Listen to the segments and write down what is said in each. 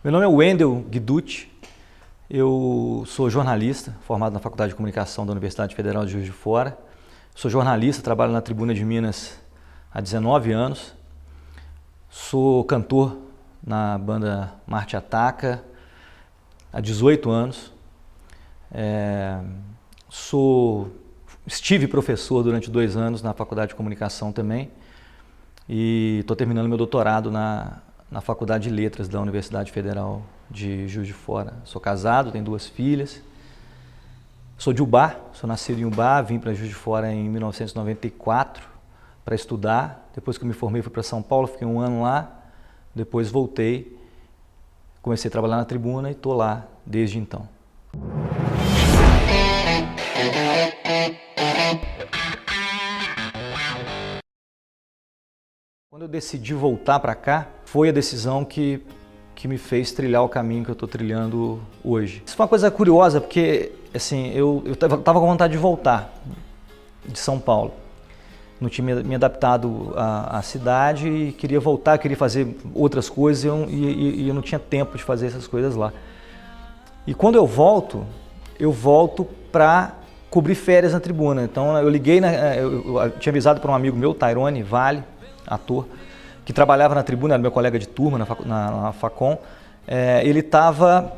Meu nome é Wendel Guiducci, eu sou jornalista, formado na Faculdade de Comunicação da Universidade Federal de Juiz de Fora. Sou jornalista, trabalho na Tribuna de Minas há 19 anos. Sou cantor na banda Marte Ataca há 18 anos. Estive professor durante 2 anos na Faculdade de Comunicação também e estou terminando meu doutorado na Faculdade de Letras da Universidade Federal de Juiz de Fora. Sou casado, tenho 2 filhas. Sou de Ubá, sou nascido em Ubá, vim para Juiz de Fora em 1994 para estudar. Depois que eu me formei, fui para São Paulo, fiquei 1 ano lá. Depois voltei, comecei a trabalhar na Tribuna e estou lá desde então. Quando eu decidi voltar para cá, foi a decisão que me fez trilhar o caminho que eu estou trilhando hoje. Isso foi uma coisa curiosa, porque assim, eu estava com vontade de voltar de São Paulo. Não tinha me adaptado à cidade e queria voltar, queria fazer outras coisas e eu não tinha tempo de fazer essas coisas lá. E quando eu volto para cobrir férias na Tribuna. Então eu liguei, eu tinha avisado para um amigo meu, Tairone Vale, ator, que trabalhava na Tribuna, era meu colega de turma na Facom. Ele estava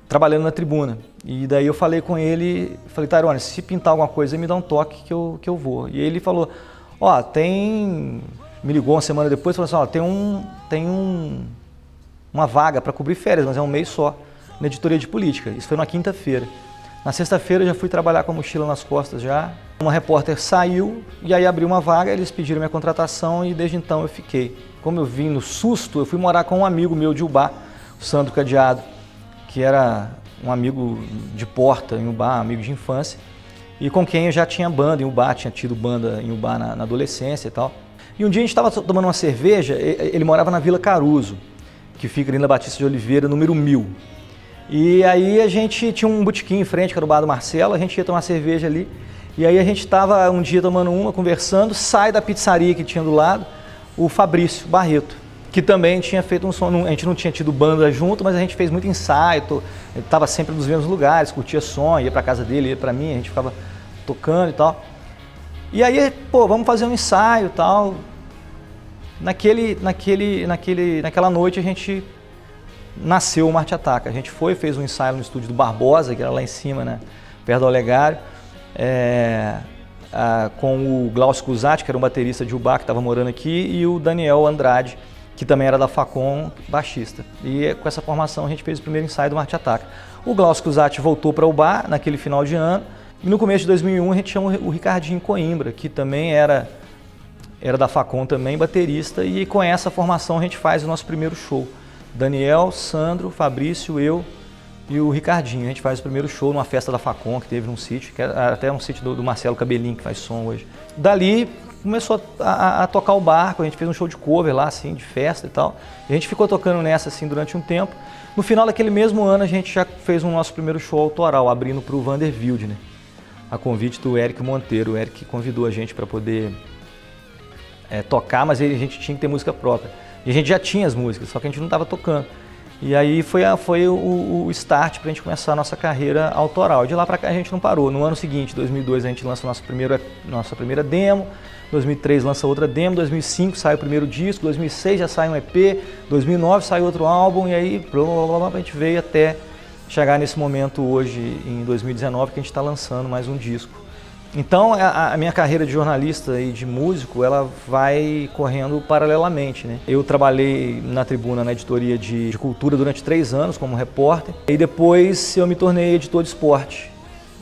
trabalhando na Tribuna. E daí eu falei com ele, falei, Tairone, se pintar alguma coisa, me dá um toque que eu vou. E ele falou, me ligou uma semana depois e falou assim, tem uma vaga para cobrir férias, mas é um mês só, na editoria de política. Isso foi na quinta-feira. Na sexta-feira eu já fui trabalhar com a mochila nas costas já. Uma repórter saiu e aí abriu uma vaga, eles pediram minha contratação e desde então eu fiquei. Como eu vim no susto, eu fui morar com um amigo meu de Ubá, o Sandro Cadeado, que era um amigo de porta em Ubá, amigo de infância, e com quem eu já tinha banda em Ubá, tinha tido banda em Ubá na adolescência e tal. E um dia a gente estava tomando uma cerveja, ele morava na Vila Caruso, que fica ali na Batista de Oliveira, número 1000. E aí a gente tinha um botequim em frente, que era o bar do Marcelo, a gente ia tomar cerveja ali. E aí a gente estava um dia tomando conversando, sai da pizzaria que tinha do lado, o Fabrício Barreto, que também tinha feito um som, a gente não tinha tido banda junto, mas a gente fez muito ensaio, ele estava sempre nos mesmos lugares, curtia som, ia para casa dele, ia para mim, a gente ficava tocando e tal. E aí, vamos fazer um ensaio e tal. Naquela noite a gente nasceu o Marte Ataca. A gente fez um ensaio no estúdio do Barbosa, que era lá em cima, né, perto do Olegário, com o Glaucio Cusatti, que era um baterista de Ubá, que estava morando aqui, e o Daniel Andrade, que também era da Facom, baixista. E com essa formação a gente fez o primeiro ensaio do Marte Ataca. O Glaucio Cusatti voltou para Ubá naquele final de ano, e no começo de 2001 a gente chama o Ricardinho Coimbra, que também era da Facom também, baterista, e com essa formação a gente faz o nosso primeiro show. Daniel, Sandro, Fabrício, eu e o Ricardinho. A gente faz o primeiro show numa festa da Facom, que teve num sítio, que era até um sítio do Marcelo Cabelinho, que faz som hoje. Dali começou a tocar o barco, a gente fez um show de cover lá, assim, de festa e tal. E a gente ficou tocando nessa, assim, durante um tempo. No final daquele mesmo ano, a gente já fez o nosso primeiro show autoral, abrindo para o Vander Wildner, a convite do Eric Monteiro. O Eric convidou a gente para poder tocar, mas a gente tinha que ter música própria. E a gente já tinha as músicas, só que a gente não estava tocando. E aí foi o start para a gente começar a nossa carreira autoral. De lá para cá a gente não parou. No ano seguinte, 2002, a gente lança nossa primeira demo, 2003 lança outra demo, 2005 sai o primeiro disco, 2006 já sai um EP, 2009 sai outro álbum e aí a gente veio até chegar nesse momento hoje, em 2019, que a gente está lançando mais um disco. Então a minha carreira de jornalista e de músico, ela vai correndo paralelamente, né? Eu trabalhei na Tribuna, na editoria de cultura durante 3 anos como repórter e depois eu me tornei editor de esporte.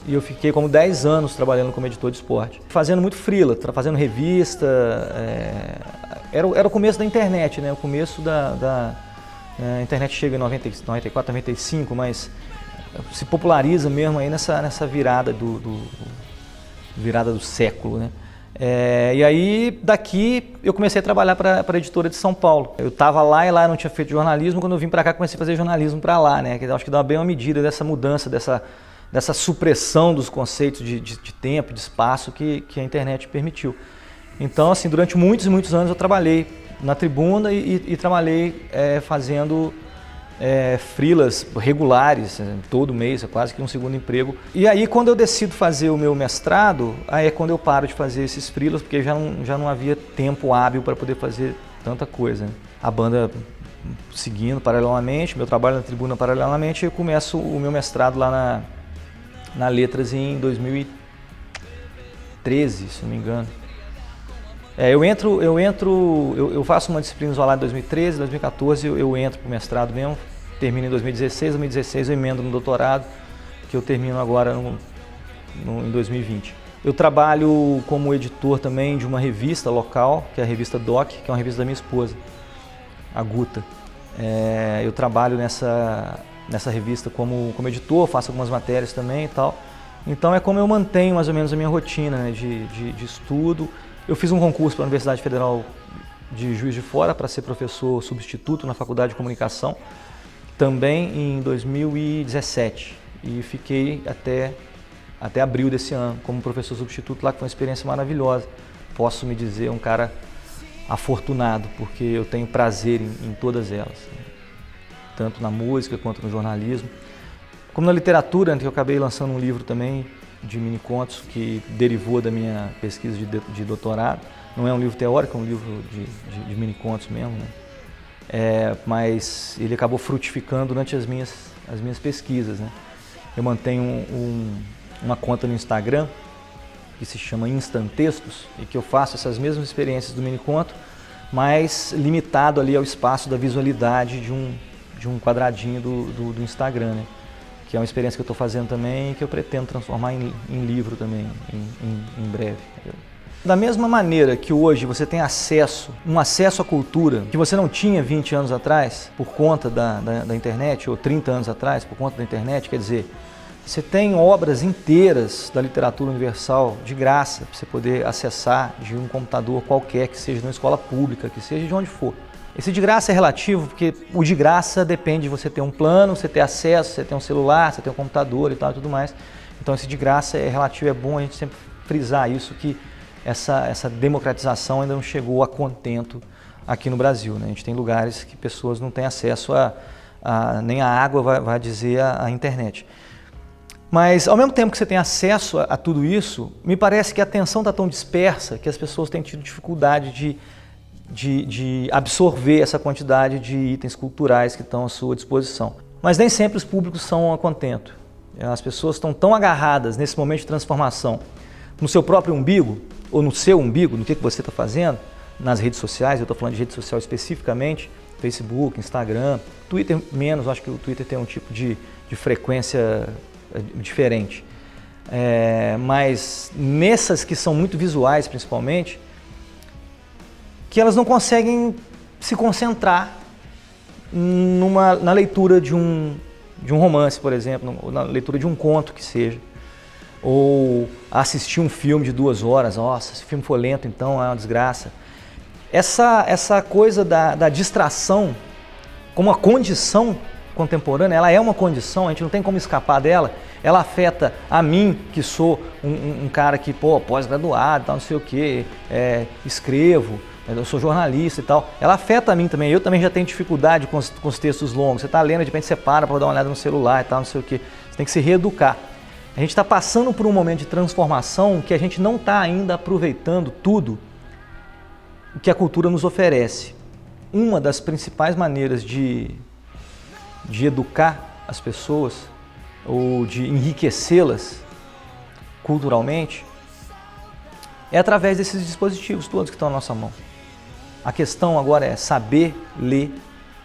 E eu fiquei como 10 anos trabalhando como editor de esporte, fazendo muito freela, fazendo revista. Era o começo da internet, né? O começo a internet chega em 94, 95, mas se populariza mesmo aí nessa virada do século, né? E aí, daqui, eu comecei a trabalhar para a editora de São Paulo. Eu estava lá e lá eu não tinha feito jornalismo, quando eu vim para cá comecei a fazer jornalismo para lá, né? Que acho que dá bem uma medida dessa mudança, dessa supressão dos conceitos de tempo, de espaço que a internet permitiu. Então, assim, durante muitos e muitos anos eu trabalhei na Tribuna e trabalhei fazendo freelas regulares, todo mês, é quase que um segundo emprego. E aí quando eu decido fazer o meu mestrado, aí é quando eu paro de fazer esses freelas, porque já não havia tempo hábil para poder fazer tanta coisa, né? A banda seguindo paralelamente, meu trabalho na Tribuna paralelamente, eu começo o meu mestrado lá na Letras em 2013, se não me engano. Eu faço uma disciplina isolada em 2013, 2014 eu entro para o mestrado mesmo, termino em 2016 eu emendo no doutorado, que eu termino agora em 2020. Eu trabalho como editor também de uma revista local, que é a revista Doc, que é uma revista da minha esposa, a Guta. Eu trabalho nessa revista como editor, faço algumas matérias também e tal. Então é como eu mantenho mais ou menos a minha rotina, né, de estudo. Eu fiz um concurso para a Universidade Federal de Juiz de Fora para ser professor substituto na Faculdade de Comunicação, também em 2017. E fiquei até abril desse ano como professor substituto lá, que foi uma experiência maravilhosa. Posso me dizer um cara afortunado, porque eu tenho prazer em todas elas, tanto na música quanto no jornalismo. Como na literatura, que eu acabei lançando um livro também de mini-contos que derivou da minha pesquisa de doutorado. Não é um livro teórico, é um livro de mini-contos mesmo, né? Mas ele acabou frutificando durante as minhas pesquisas, né? Eu mantenho uma conta no Instagram que se chama Instantextos e que eu faço essas mesmas experiências do mini-conto, mas limitado ali ao espaço da visualidade de um quadradinho do Instagram, né? Que é uma experiência que eu estou fazendo também e que eu pretendo transformar em livro também em breve. Da mesma maneira que hoje você tem um acesso à cultura que você não tinha 20 anos atrás por conta da internet, ou 30 anos atrás por conta da internet, quer dizer, você tem obras inteiras da literatura universal de graça para você poder acessar de um computador qualquer, que seja de uma escola pública, que seja de onde for. Esse de graça é relativo, porque o de graça depende de você ter um plano, você ter acesso, você ter um celular, você ter um computador e tal e tudo mais. Então esse de graça é relativo, é bom a gente sempre frisar isso, que essa democratização ainda não chegou a contento aqui no Brasil, né? A gente tem lugares que pessoas não têm acesso nem a água, vai dizer a internet. Mas ao mesmo tempo que você tem acesso a tudo isso, me parece que a atenção está tão dispersa que as pessoas têm tido dificuldade de absorver essa quantidade de itens culturais que estão à sua disposição. Mas nem sempre os públicos são a contento. As pessoas estão tão agarradas nesse momento de transformação no seu próprio umbigo, ou no seu umbigo, no que você está fazendo, nas redes sociais, eu estou falando de rede social especificamente, Facebook, Instagram, Twitter menos, acho que o Twitter tem um tipo de frequência diferente. Mas nessas que são muito visuais principalmente, que elas não conseguem se concentrar na leitura de um romance, por exemplo, na leitura de um conto que seja, ou assistir um filme de 2 horas. Nossa, se o filme for lento, então é uma desgraça. Essa coisa da distração como uma condição contemporânea, ela é uma condição, a gente não tem como escapar dela. Ela afeta a mim, que sou um cara que, pós-graduado, não sei o quê, escrevo, eu sou jornalista e tal. Ela afeta a mim também. Eu também já tenho dificuldade com os textos longos. Você está lendo, de repente você para dar uma olhada no celular e tal, não sei o quê. Você tem que se reeducar. A gente está passando por um momento de transformação que a gente não está ainda aproveitando tudo o que a cultura nos oferece. Uma das principais maneiras de educar as pessoas ou de enriquecê-las culturalmente é através desses dispositivos todos que estão na nossa mão. A questão agora é saber ler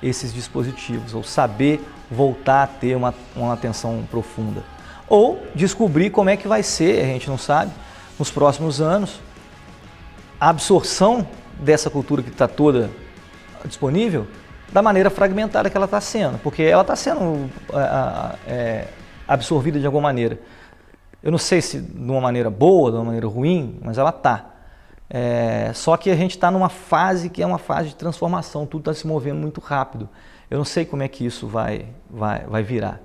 esses dispositivos, ou saber voltar a ter uma atenção profunda. Ou descobrir como é que vai ser, a gente não sabe, nos próximos anos, a absorção dessa cultura que está toda disponível da maneira fragmentada que ela está sendo, porque ela está sendo absorvida de alguma maneira. Eu não sei se de uma maneira boa, de uma maneira ruim, mas ela está. Só que a gente está numa fase que é uma fase de transformação, tudo está se movendo muito rápido. Eu não sei como é que isso vai virar.